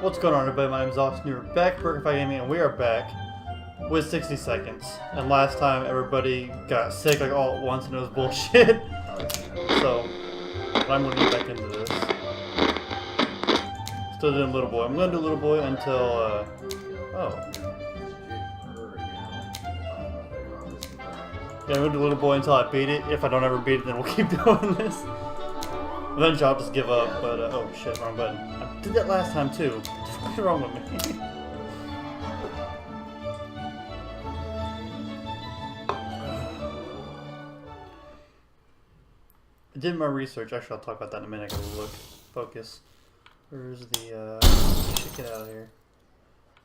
What's going on, everybody? My name is Austin. You're back at Burger Gaming, and we are back with 60 seconds. And last time, everybody got sick like all at once, and it was bullshit. So, I'm going to get back into this. Still doing Little Boy. I'm going to do Little Boy until, oh. Yeah, I'm going to do Little Boy until I beat it. If I don't ever beat it, then we'll keep doing this. Eventually I'll just give up, but, oh shit, wrong button. I did that last time too. What's wrong with me? I did my research. Actually, I'll talk about that in a minute. I gotta look. Focus. Where's the, shit, get out of here.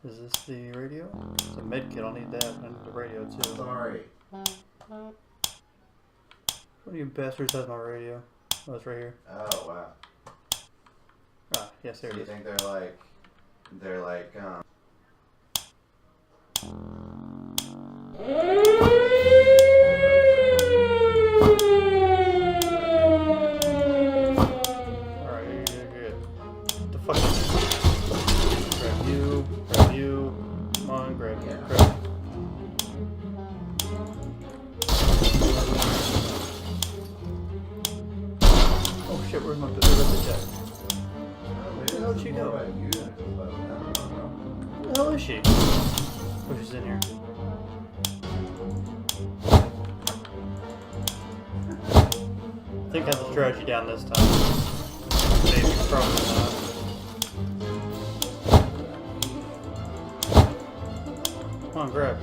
Is this the radio? It's a med kit. I'll need that. I need the radio too. Sorry. One of you bastards has my radio. Oh, it's right here. Oh, wow. Ah, yes, there it is. You think they're like, Alright, you're good. What the fuck is this? Grab you. Come on, grab you. Grab. Oh shit, where's the jet? Where the hell did she go? Where the hell is she? Oh, she's in here. I think I have the strategy down this time. Maybe, probably not. Come on, grab.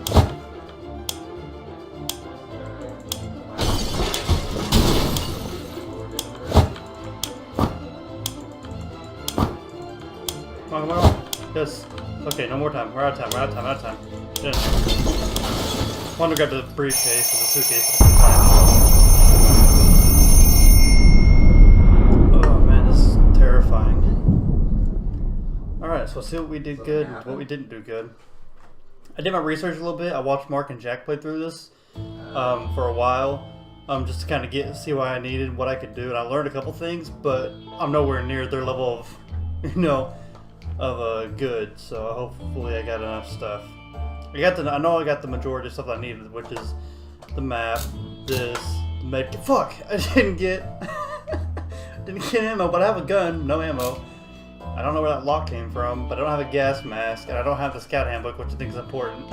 Come on, come on. Yes. Okay, no more time. We're out of time. Get in there. I wanted to grab the briefcase or the suitcase at the time. Oh man, this is terrifying. Alright, so let's see what we did good and what we didn't do good. I did my research a little bit. I watched Mark and Jack play through this for a while. Just to kind of see what I needed, what I could do, and I learned a couple things, but I'm nowhere near their level of, good, so hopefully I got enough stuff. I know I got the majority of stuff I needed, which is the map, the med. Fuck! I didn't get ammo, but I have a gun, no ammo. I don't know where that lock came from, but I don't have a gas mask, and I don't have the scout handbook, which I think is important.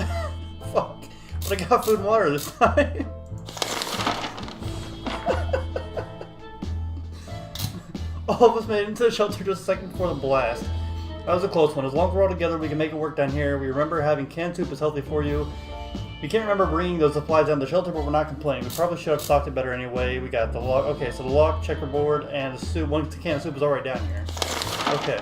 Fuck! But I got food and water this time. All of us made it into the shelter just a second before the blast. That was a close one. As long as we're all together, we can make it work down here. We remember having canned soup is healthy for you. We can't remember bringing those supplies down the shelter, but we're not complaining. We probably should have stocked it better anyway. We got the lock. Okay, so the lock, checkerboard, and the soup. One can of soup is already down here. Okay.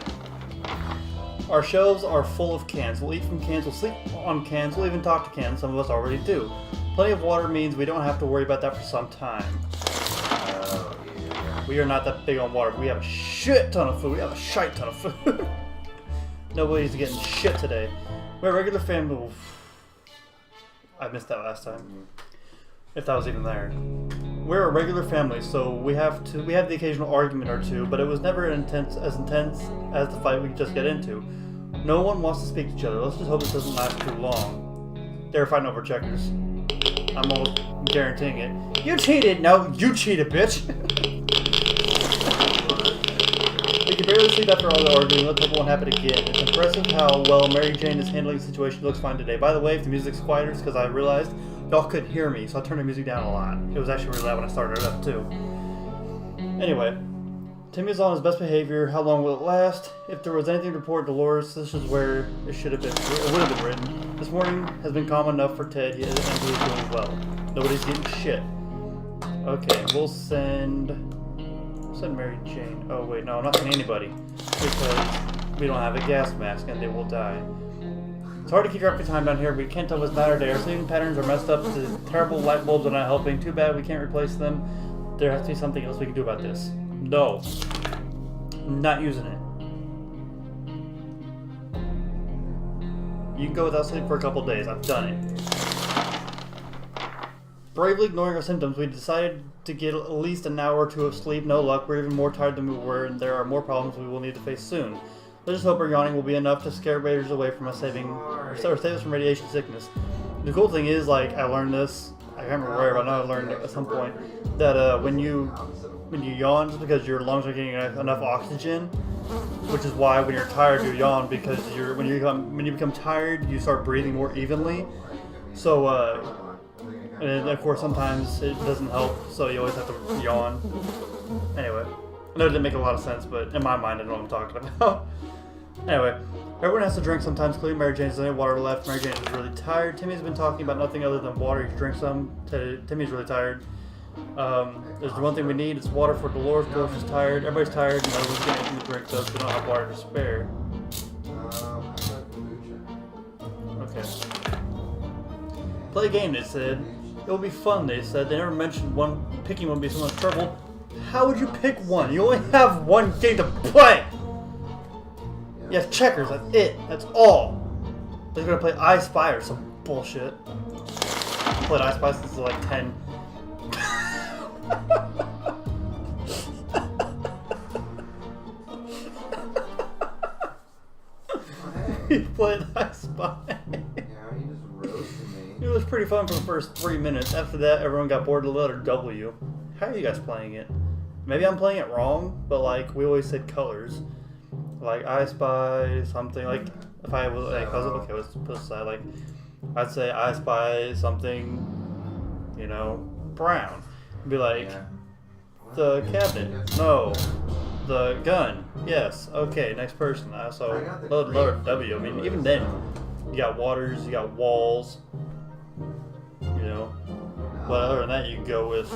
Our shelves are full of cans. We'll eat from cans. We'll sleep on cans. We'll even talk to cans. Some of us already do. Plenty of water means we don't have to worry about that for some time. We are not that big on water. We have a shit ton of food. We have a shite ton of food. Nobody's getting shit today. We're a regular family. I missed that last time. If that was even there. We're a regular family, so we have the occasional argument or two, but it was never as intense as the fight we just get into. No one wants to speak to each other. Let's just hope this doesn't last too long. They're fighting over checkers. I'm almost guaranteeing it. You cheated! No, you cheated, bitch! We can barely sleep after all the arguing. Let's hope it won't happen again. It's impressive how well Mary Jane is handling the situation. Looks fine today. By the way, if the music's quieter, it's because I realized y'all couldn't hear me, so I turned the music down a lot. It was actually really loud when I started it up, too. Anyway, Timmy is on his best behavior. How long will it last? If there was anything to report Dolores, this is where it would have been written. This morning has been calm enough for Ted, and he is doing well. Nobody's getting shit. Okay, we'll send Mary Jane. Oh wait, no, I'm not sending anybody because we don't have a gas mask and they will die. It's hard to keep track of time down here. We can't tell what's matter today. Our sleeping patterns are messed up. The terrible light bulbs are not helping. Too bad we can't replace them. There has to be something else we can do about this. No, I'm not using it. You can go without sleep for a couple days. I've done it. Bravely ignoring our symptoms, we decided to get at least an hour or two of sleep. No luck. We're even more tired than we were, and there are more problems we will need to face soon. Let's just hope our yawning will be enough to scare raiders away from us, save us from radiation sickness. The cool thing is, like, I learned this, I can't remember where, but I know I learned it at some point, that when you yawn, it's because your lungs are getting enough oxygen, which is why when you're tired you yawn, because when you become tired you start breathing more evenly. So and of course sometimes it doesn't help, so you always have to yawn. Anyway, I know it didn't make a lot of sense, but in my mind I know what I'm talking about. Anyway, everyone has to drink sometimes, including Mary Jane. There's no water left. Mary Jane is really tired. Timmy's been talking about nothing other than water. He should drink some. Timmy's really tired. There's the one thing we need. It's water for Dolores. Dolores is tired. Everybody's tired. And no one's getting anything to drink, so we don't have water to spare. Okay. Play a game, they said. It'll be fun, they said. They never mentioned picking one would be so much trouble. How would you pick one? You only have one game to play! You have checkers, that's it. That's all. They're gonna play I Spy or some bullshit. I played I Spy since like 10. He played I Spy. Yeah, he just roasted me. It was pretty fun for the first 3 minutes. After that, everyone got bored of the letter W. How are you guys playing it? Maybe I'm playing it wrong, but like we always said colors. Like I Spy something, like if I was like okay, let's put aside, like I'd say I Spy something, you know, brown. It'd be like the cabinet, no. The gun, yes. Okay, next person. So lower W. I mean, even then, you got waters, you got walls. You know, but other than that, you can go with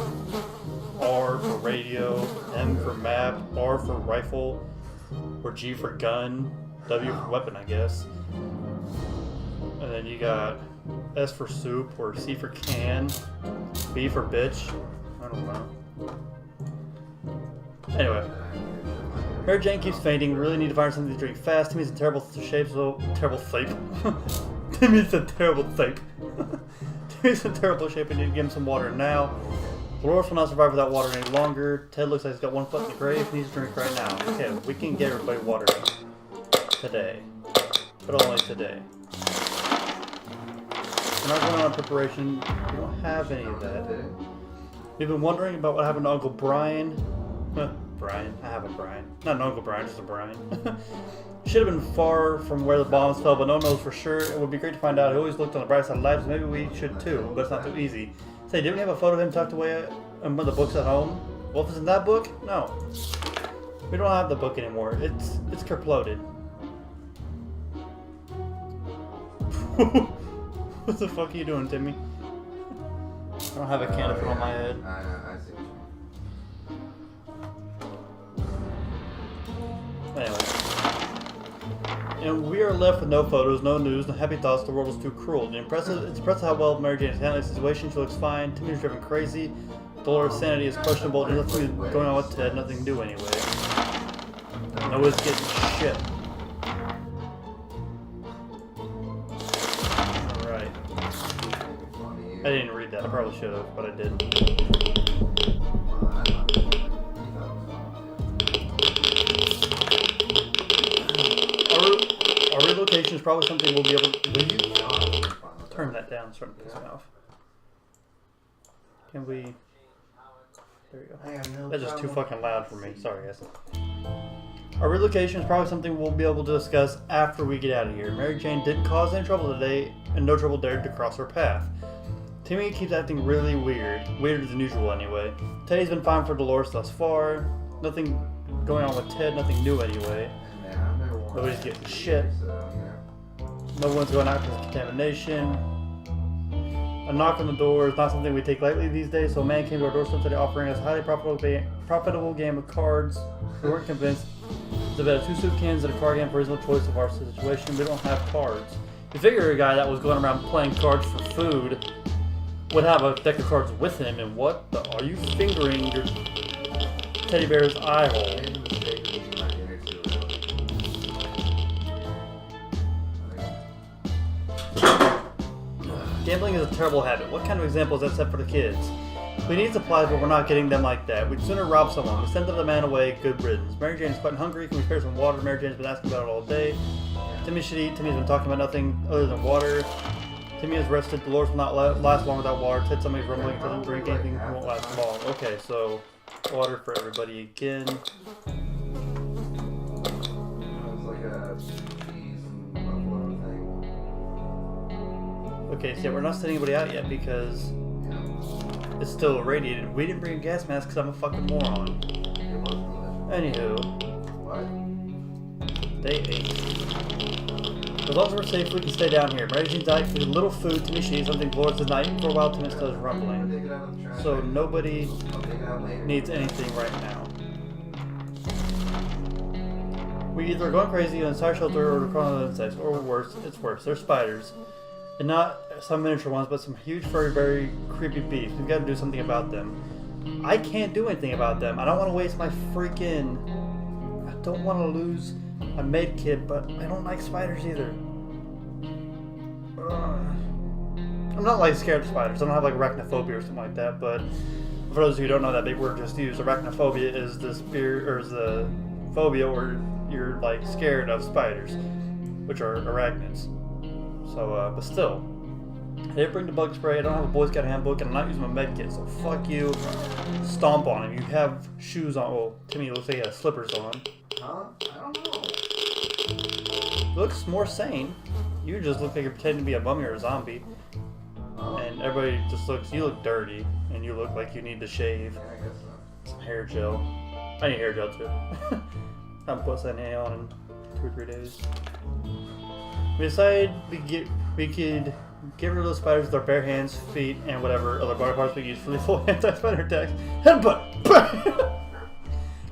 R for radio, M for map, R for rifle, or G for gun, W for weapon, I guess. And then you got S for soup, or C for can, B for bitch. I don't know. Anyway, Mary Jane keeps fainting. We really need to find something to drink fast. Timmy's in terrible shape, so terrible shape. Timmy's in terrible shape. Timmy's in terrible shape. I need to give him some water now. Dolores will not survive without water any longer. Ted looks like he's got one foot in the grave. He needs to drink right now. Okay, we can get everybody water today, but only today. We're not going on preparation. We don't have any of that. We've been wondering about what happened to Uncle Brian. Brian. I have a Brian. Not an Uncle Brian, just a Brian. Should have been far from where the bombs fell, but no one knows for sure. It would be great to find out. He always looked on the bright side of life, so maybe we should too, but it's not too easy. Say, didn't we have a photo of him tucked away in one of the books at home? Wolf is in that book? No. We don't have the book anymore. It's kerploded. What the fuck are you doing, Timmy? I don't have a can to put on my head. I see what you mean. Anyway. And we are left with no photos, no news, no happy thoughts. The world is too cruel. It's impressive how well Mary Jane is handling the situation. She looks fine. Timmy's driven crazy. Dolores' sanity is questionable. There's nothing going on with Ted. Nothing to do anyway. Noah's getting shit. Alright. I didn't read that. I probably should have, but I did. Our relocation is probably something we'll be able to... Will you turn that down? It's starting to piss me off. Can we... There we go. That's just too fucking loud for me. Sorry, guys. Our relocation is probably something we'll be able to discuss after we get out of here. Mary Jane didn't cause any trouble today, and no trouble dared to cross her path. Timmy keeps acting really weird. Weirder than usual, anyway. Teddy's been fine for Dolores thus far. Nothing going on with Ted. Nothing new, anyway. Nobody's getting shit. No one's going out because of contamination. A knock on the door is not something we take lightly these days, so a man came to our doorstep today offering us a highly profitable game of cards. We weren't convinced. It's about 2 soup cans and a card game for reasonable choice of our situation. We don't have cards. You figure a guy that was going around playing cards for food would have a deck of cards with him, and what the... Are you fingering your teddy bear's eye hole? Gambling is a terrible habit. What kind of example is that set for the kids? We need supplies, but we're not getting them like that. We'd sooner rob someone. We send the man away. Good riddance. Mary Jane's quite hungry. Can we spare some water? Mary Jane's been asking about it all day. Timmy should eat. Timmy's been talking about nothing other than water. Timmy is rested. Dolores will not last long without water. Ted, somebody's rumbling. Doesn't drink anything. Won't last long. Okay, so water for everybody again. It's like a cheese and buffalo thing. Okay, so yeah, we're not sending anybody out yet because Yeah. it's still irradiated. We didn't bring a gas mask because I'm a fucking moron. It was delicious. Anywho, What? day 8. As long as we're safe, we can stay down here. Mary Jane's diet for a little food. Timmy should eat something. Dolores has not eaten for a while. Timmy still is rumbling. Take it out of the trash. So nobody I'll take it out later. needs anything right now. We either are going crazy in a side shelter or we're crawling with insects, or worse, it's worse. They're spiders. And not some miniature ones, but some huge, furry, very creepy beasts. We've got to do something about them. I can't do anything about them. I don't want to waste my freaking... I don't want to lose a med kit, but I don't like spiders either. I'm not like scared of spiders. I don't have like arachnophobia or something like that, but for those who don't know that big word just used, arachnophobia is the the phobia where you're like scared of spiders, which are arachnids. So, but still, I didn't bring the bug spray. I don't have a Boy Scout handbook, and I'm not using my med kit. So fuck you. Stomp on him. You have shoes on. Well, Timmy looks like he has slippers on. Huh? I don't know. Looks more sane. You just look like you're pretending to be a mummy or a zombie, and everybody just looks. You look dirty, and you look like you need to shave. Yeah, I guess so. Some hair gel. I need hair gel too. I'm putting that nail on in 2 or 3 days. We decided we could get rid of those spiders with our bare hands, feet, and whatever other body parts we use for lethal anti-spider attacks. Headbutt!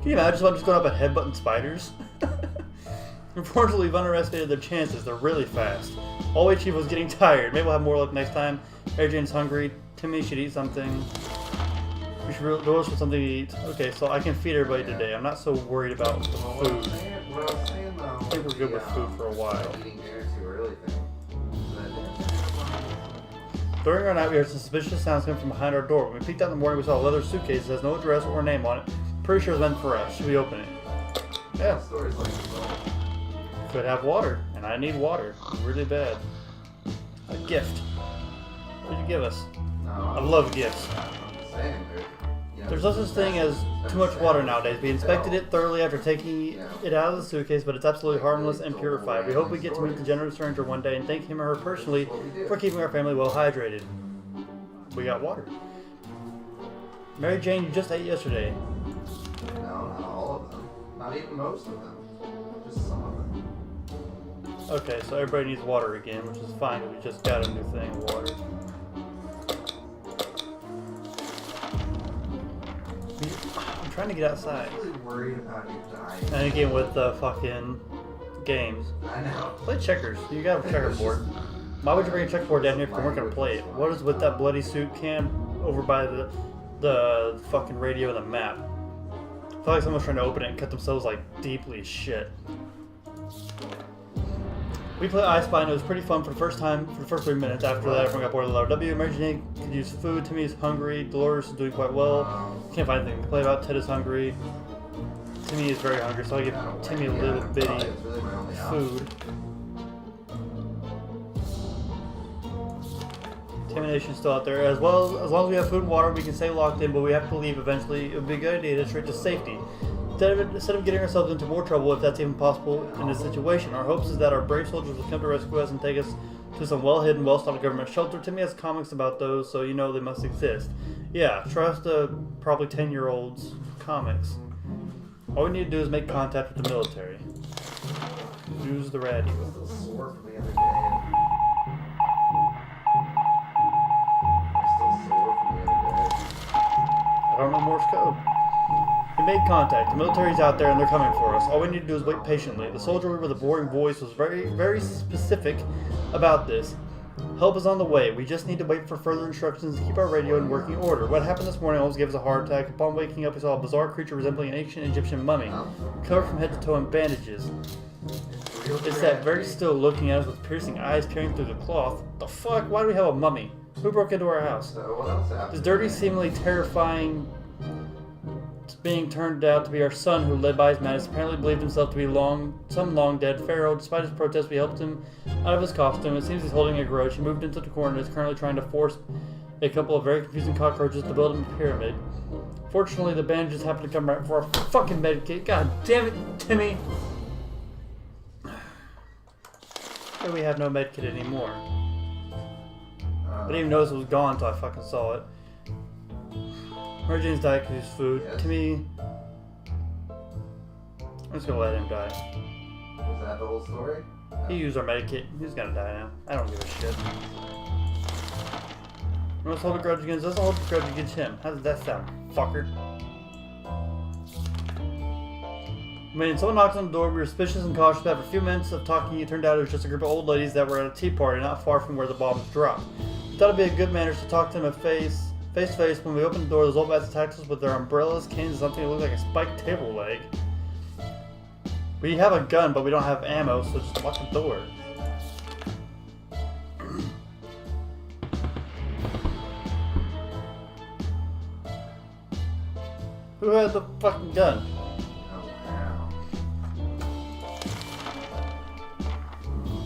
Can you imagine someone just going up and headbutting spiders? Unfortunately, we've underestimated their chances. They're really fast. Always Chief was getting tired. Maybe we'll have more luck next time. Mary Jane's hungry. Timmy should eat something. We should go for something to eat. Okay, so I can feed everybody today. I'm not so worried about the What I was food. saying, though, I think we're good with food for a while. Eating dinner too early thing. During our night, we heard some suspicious sounds coming from behind our door. When we peeked out in the morning, we saw a leather suitcase that has no address or name on it. Pretty sure it's meant for us. Should we open it? Yeah. Stories like this. Could have water, and I need water really bad. A gift. What did you give us? No, I love gifts. I'm just saying, There's no such thing as too much water nowadays. We inspected it thoroughly after taking it out of the suitcase, but it's absolutely harmless and purified. We hope we get to meet the generous stranger one day and thank him or her personally for keeping our family well hydrated. We got water. Mary Jane, you just ate yesterday. No, not all of them. Not even most of them. Just some of them. Okay, so everybody needs water again, which is fine. We just got a new thing, water. I'm trying to get outside. I'm really worried about you dying. And again with the fucking games. I know. Play checkers. You got a checkerboard. Why would you bring a checkerboard down here if you weren't gonna play it? What is with that bloody suit cam over by the fucking radio and the map? I feel like someone's trying to open it and cut themselves like deeply as shit. We played I Spy and it was pretty fun for the first time, for the first 3 minutes. After that, everyone got bored of the letter W. Mary Jane could use food. Timmy is hungry. Dolores is doing quite well. Can't find anything to play about. Ted is hungry. Timmy is very hungry, so I'll give Timmy a little bitty It's really my only option. food. Contamination's still out there. As long as we have food and water, we can stay locked in, but we have to leave eventually. It would be a good idea to straight to safety. Instead of getting ourselves into more trouble, if that's even possible in this situation, our hopes is that our brave soldiers will come to rescue us and take us to some well-hidden, well-stocked government shelter. Timmy has comics about those, so you know they must exist. Yeah, trust probably 10-year-old's comics. All we need to do is make contact with the military. Use the radio. I'm still sore from the other day. I don't know Morse code. We made contact. The military's out there and they're coming for us. All we need to do is wait patiently. The soldier with a boring voice was very, very specific about this. Help is on the way. We just need to wait for further instructions to keep our radio in working order. What happened this morning almost gave us a heart attack. Upon waking up, we saw a bizarre creature resembling an ancient Egyptian mummy, covered from head to toe in bandages. It sat very still, looking at us with piercing eyes peering through the cloth. The fuck? Why do we have a mummy? Who broke into our house? So what else happened? This dirty, seemingly terrifying being turned out to be our son, who, led by his madness, apparently believed himself to be some long-dead pharaoh. Despite his protest, we helped him out of his costume. It seems he's holding a grudge. He moved into the corner and is currently trying to force a couple of very confusing cockroaches to build him a pyramid. Fortunately, the bandages happened to come right for our fucking medkit. God damn it, Timmy! And we have no medkit anymore. I didn't even notice it was gone until I fucking saw it. Mary Jane's died because he's food. Yes. Timmy... I'm just gonna let him die. Is that the whole story? He used our medkit. He's gonna die now. I don't give a shit. Let's hold a grudge against us. I'll hold a grudge against him. How does that sound, fucker? When someone knocked on the door, we were suspicious and cautious. After a few minutes of talking, it turned out it was just a group of old ladies that were at a tea party not far from where the bombs dropped. We thought it'd be a good manners to talk to them face to face. When we opened the door, those old bats attacked us with their umbrellas, canes, and something that looked like a spiked table leg. We have a gun, but we don't have ammo, so just lock the door. Who had the fucking gun?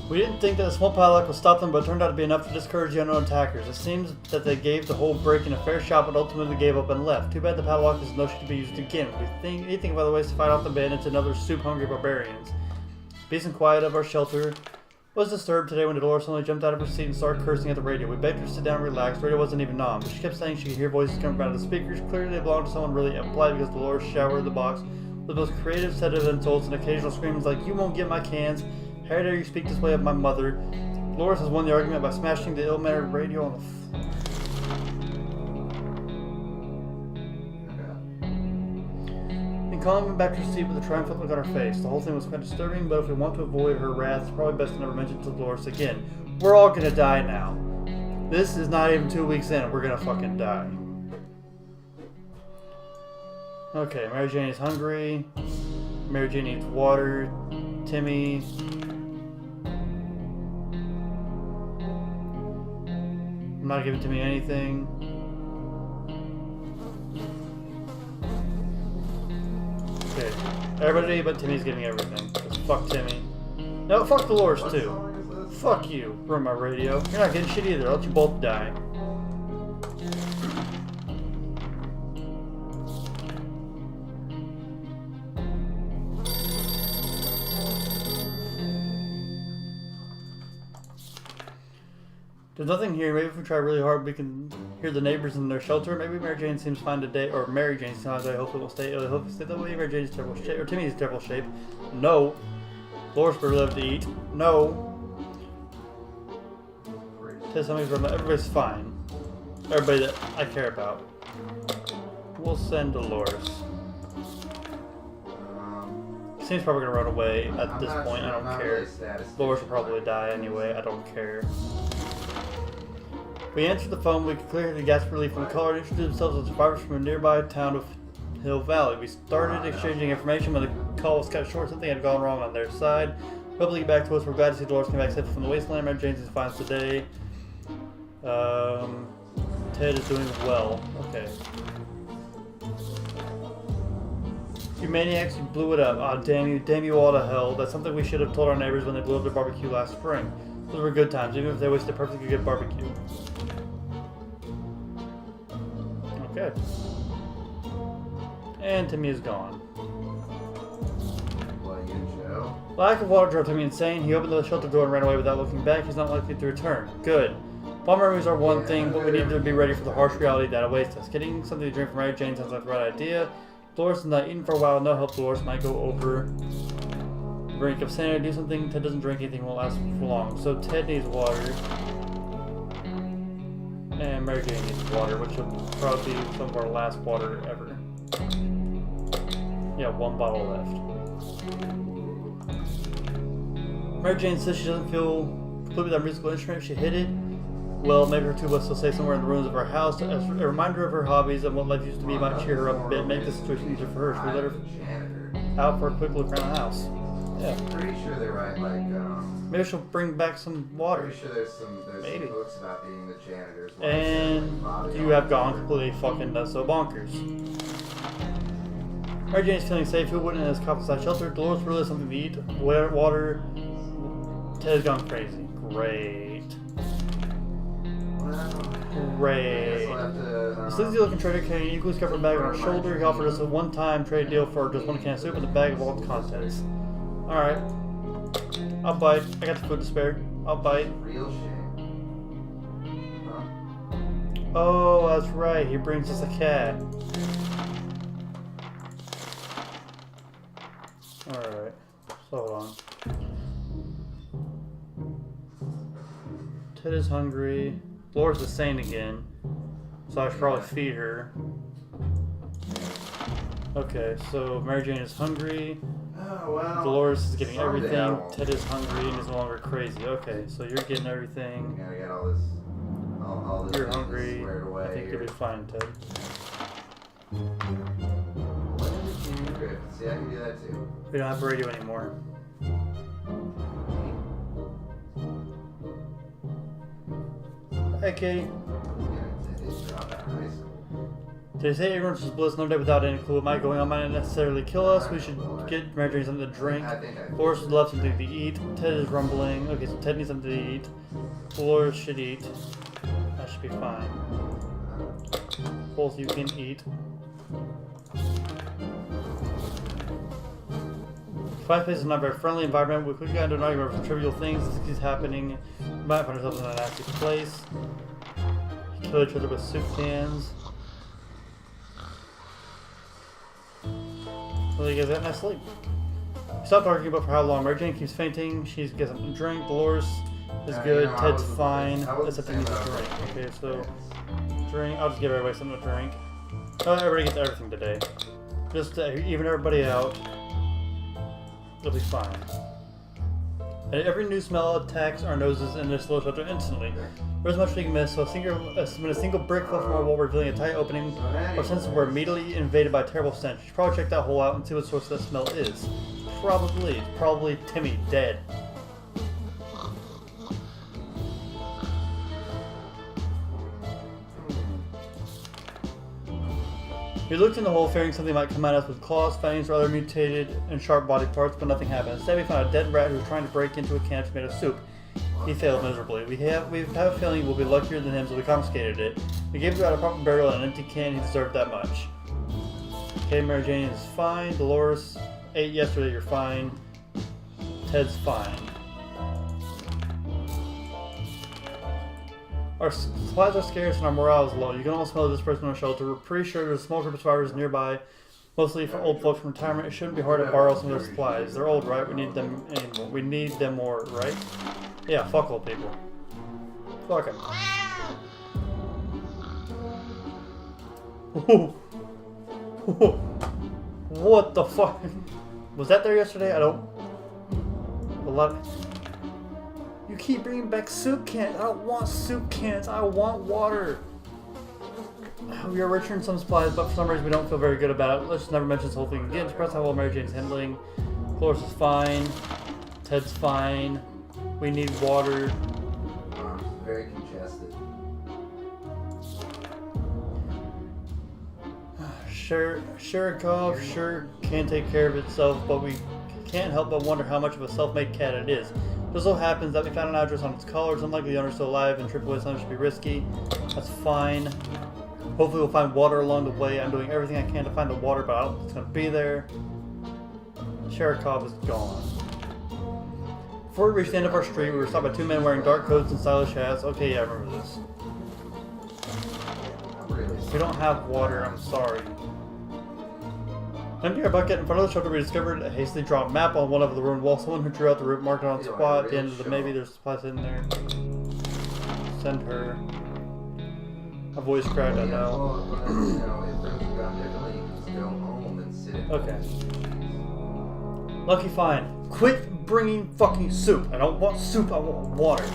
We didn't think that a small padlock would stop them, but it turned out to be enough to discourage the unknown attackers. It seems that they gave the whole break-in a fair shot, but ultimately gave up and left. Too bad the padlock is no shit to be used again. We think anything of other ways to fight off the bandits and other soup-hungry barbarians. Peace and quiet of our shelter was disturbed today when Dolores suddenly jumped out of her seat and started cursing at the radio. We begged her to sit down and relax. The radio wasn't even on, but she kept saying she could hear voices coming out of the speakers. Clearly they belonged to someone really impolite, because Dolores showered the box with the most creative set of insults and occasional screams like, "You won't get my cans. How dare you speak this way of my mother?" Dolores has won the argument by smashing the ill-mannered radio on the and calling him back to her seat with a triumphant look on her face. The whole thing was quite disturbing, but if we want to avoid her wrath, it's probably best to never mention it to Dolores again. We're all gonna die now. This is not even 2 weeks in, and we're gonna fucking die. Okay, Mary Jane is hungry. Mary Jane needs water. Timmy... I'm not giving Timmy anything. Okay. Everybody but Timmy's getting everything. Just fuck Timmy. No, fuck Dolores too. Fuck you. Ruin my radio. You're not getting shit either. I'll let you both die. There's nothing here. Maybe if we try really hard, we can hear the neighbors in their shelter. Maybe Mary Jane seems fine today, or Mary Jane seems fine. I hope it will stay. I hope it stay that way. Mary Jane's terrible shape, or Timmy's terrible shape. No. Dolores would love to eat. No. Tell somebody's everybody's fine. Everybody that I care about. We'll send Dolores. Seems probably gonna run away at this point. I don't care. Dolores will probably die anyway. I don't care. We answered the phone. We could clearly hear the gas relief from the caller and introduced themselves as survivors from a nearby town of Hill Valley. We started exchanging information when the call was cut short. Something had gone wrong on their side. Hopefully get back to us. We're glad to see Dolores came back safe from the wasteland. Mary Jane's is fine today. Ted is doing well. Okay. You maniacs, you blew it up. Aw, damn you all to hell. That's something we should have told our neighbors when they blew up their barbecue last spring. Those were good times, even if they wasted a perfectly good barbecue. Okay. And Timmy is gone. Lack of water drove Timmy insane. He opened the shelter door and ran away without looking back. He's not likely to return. Good. Bomb memories are one thing, but we need to be ready for the harsh reality that awaits us. Getting something to drink from Mary Jane sounds like the right idea. Dolores has not eaten for a while. No help. Dolores might go over the brink of sanity. Do something. Ted doesn't drink anything. Won't last for long. So Ted needs water. And Mary Jane needs water, which will probably be some of our last water ever. Yeah, one bottle left. Mary Jane says she doesn't feel complete with that musical instrument. She hit it. Well, maybe her tuba will stay somewhere in the ruins of our house. As a reminder of her hobbies and what life used to be might cheer her up a bit, make the situation easier for her. Should we let her out for a quick look around the house? Yeah. I'm pretty sure they write like Maybe she'll bring back some water. Pretty sure there's some Maybe. books about being the janitors. And you have gone completely fucking so bonkers. Mary Jane is feeling safe. Who wouldn't in his cop-side shelter? Dolores really has something to eat. Water. Ted has gone crazy. Great. Great. This sleazy-looking trader carrying an equally scuffed bag on his shoulder. He offered us a one-time trade deal for just one can of soup and a bag of all its contents. Alright. I'll bite. I got the food to spare. I'll bite. Real shame. Huh? Oh, that's right. He brings us a cat. Alright. So hold on. Ted is hungry. Dolores is sane again. So I should probably feed her. Okay, so Mary Jane is hungry. Oh, well. Dolores is getting someday everything. I'll- Ted is hungry and is no longer crazy. Okay, so you're getting everything. Yeah, I got all this. All this You're business hungry. squared away I think here. you'll be fine, Ted. What is the encrypt? See, I can do that too. We don't have radio anymore. Hey, Katie. Yeah, it's drop out of high school. They say ignorance is bliss, no day without any clue what might going on might not necessarily kill us. We should get Mary Jane something to drink. I think I Dolores would love something to eat. Ted is rumbling. Okay, so Ted needs something to eat. Dolores should eat. That should be fine. Both you can eat. Five Place is not a very friendly environment. We quickly got into an argument over trivial things. This keeps happening. We might find ourselves in a nasty place. Kill each other with soup cans. Well, you guys got a nice sleep. We stopped arguing about for how long. Mary Jane keeps fainting. She gets something to drink. Dolores is good. Yeah, Ted's fine. Except he saying needs a that. drink. Okay, so drink. I'll just give everybody something to drink. Oh, everybody gets everything today. Just to even everybody out. It'll be fine. And every new smell attacks our noses in this little shelter instantly. There's much we can miss, so when a single brick fell from our wall revealing a tight opening, our senses were immediately invaded by a terrible stench. You should probably check that hole out and see what the source of that smell is. Probably Timmy dead. We looked in the hole, fearing something might come at us with claws, fangs, or other mutated and sharp body parts, but nothing happened. Instead, we found a dead rat who was trying to break into a can made of soup. He failed miserably. We have a feeling we'll be luckier than him, so we confiscated it. We gave the rat a proper burial and an empty can. He deserved that much. Okay, Mary Jane is fine. Dolores ate yesterday. You're fine. Ted's fine. Our supplies are scarce and our morale is low. You can almost smell this person in our shelter. We're pretty sure there's a small group of survivors nearby, mostly for old folks from retirement. It shouldn't be hard to borrow some of their supplies. They're old, right? We need them anymore. We need them more, right? Yeah, fuck old people. Fuck them. What the fuck? Was that there yesterday? I don't... A lot... You keep bringing back soup cans. I don't want soup cans. I want water. We are returning some supplies, but for some reason we don't feel very good about it. Let's just never mention this whole thing again. Express how well Mary Jane's handling. Dolores is fine. Ted's fine. We need water. Very congested. Sherikov sure can take care of itself, but we can't help but wonder how much of a self-made cat it is. It just so happens that we found an address on its collar. It's unlikely the owner's still alive, and trip away something should be risky. That's fine. Hopefully we'll find water along the way. I'm doing everything I can to find the water, but I don't think it's going to be there. Sherikov is gone. Before we reached the end of our street, we were stopped by two men wearing dark coats and stylish hats. Okay, yeah, I remember this. We don't have water, I'm sorry. Emptying our bucket in front of the shelter, we discovered a hastily drawn map on one of the ruined walls. Someone who drew out the route marked it on the spot at the end of the maybe. There's supplies in there. Send her. A voice cracked, I know. Okay. Lucky fine. Quit bringing fucking soup. I don't want soup, I want water.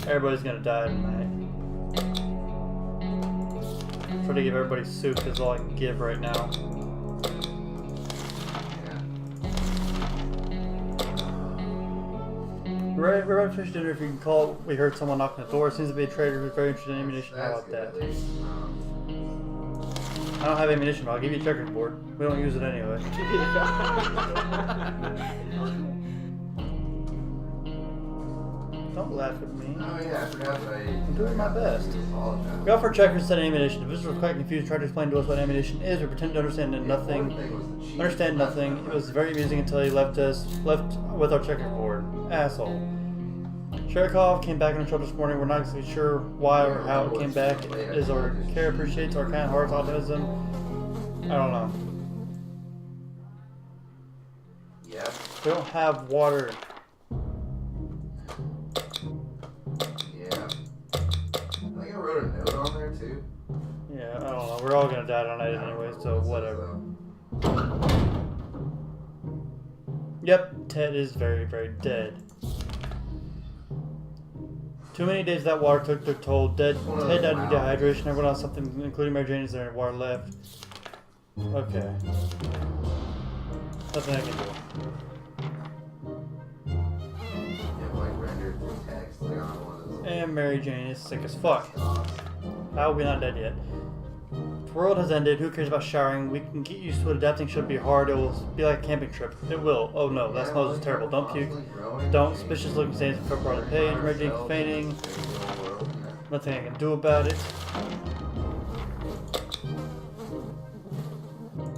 Everybody's gonna die tonight. Try to give everybody soup is all I can give right now. We're ready to finish dinner if you can call it. We heard someone knocking the door. Seems to be a trader who's very interested in ammunition. How about that? I don't have ammunition, but I'll give you a checkerboard. We don't use it anyway. Don't laugh at me. Oh yeah, I forgot that I'm doing my best. Apologize. We offer checkers set ammunition. The visitor was quite confused, tried to explain to us what ammunition is. We pretended to understand nothing. It was very amusing until he left with our checkerboard. Asshole. Sherikov came back in the show this morning. We're not exactly sure why or how it came back. Is our care appreciates our kind heart's optimism? I don't know. Yep. We don't have water. Yeah. I think I wrote a note on there too. Yeah, I don't know. We're all gonna die tonight anyway, so whatever. Yep, Ted is very, very dead. Too many days that water took their toll. Ted died of dehydration. Everyone else, something, including Mary Jane, is there water left. Okay. Nothing I can do. And Mary Jane is sick as fuck. How are we not dead yet? The world has ended. Who cares about showering? We can get used to it. Adapting shouldn't be hard. It will be like a camping trip. It will. Oh no, that smells is terrible. Don't puke. Don't. Suspicious looking stains in the front part of the page. Mary Jane is fainting. Nothing I can do about it.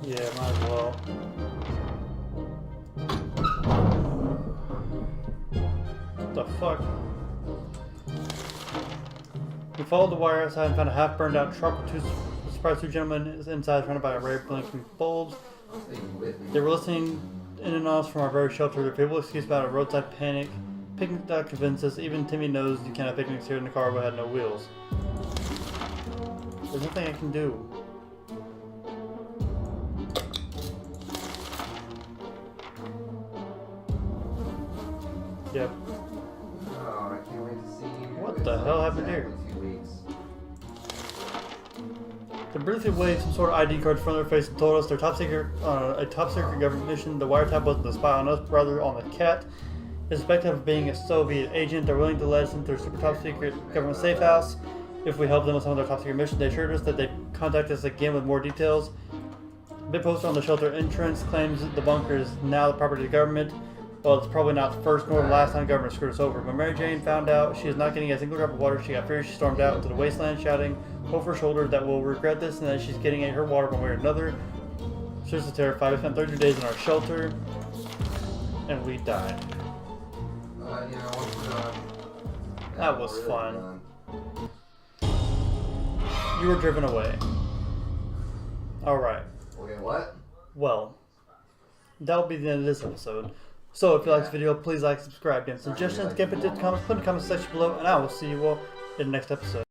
Yeah, might as well. What the fuck? We followed the wire outside and found a half burned out truck with two gentlemen inside surrounded by a array of blinking bulbs. They were listening in and on us from our very shelter. Their feeble excuse about a roadside picnic that convinced us. Even Timmy knows you can't have picnics here in the car but had no wheels. There's nothing I can do. Yep. Oh, I can't wait to see you. What the hell happened here? 2 weeks. They briefly waved some sort of ID card in front of their face and told us they're a top secret government mission. The wiretap wasn't a spy on us, but rather on the cat. They suspect us of being a Soviet agent. They're willing to let us into their super top secret government safe house if we help them with some of their top secret missions. They assured us that they'd contact us again with more details. A big poster on the shelter entrance claims that the bunker is now the property of the government. Well, it's probably not the first nor the last time the government screwed us over. When Mary Jane found out she is not getting a single drop of water, she got furious. She stormed out into the wasteland, shouting over her shoulder that we'll regret this and that she's getting her water one way or another. She was terrified. We spent 30 days in our shelter, and we died. You know, once we're done. That was fun. You were driven away. Alright. Okay, what? Well, that'll be the end of this episode. So if you like this video, please like, subscribe, give suggestions, get into the comments, put in the comment section below, and I will see you all in the next episode.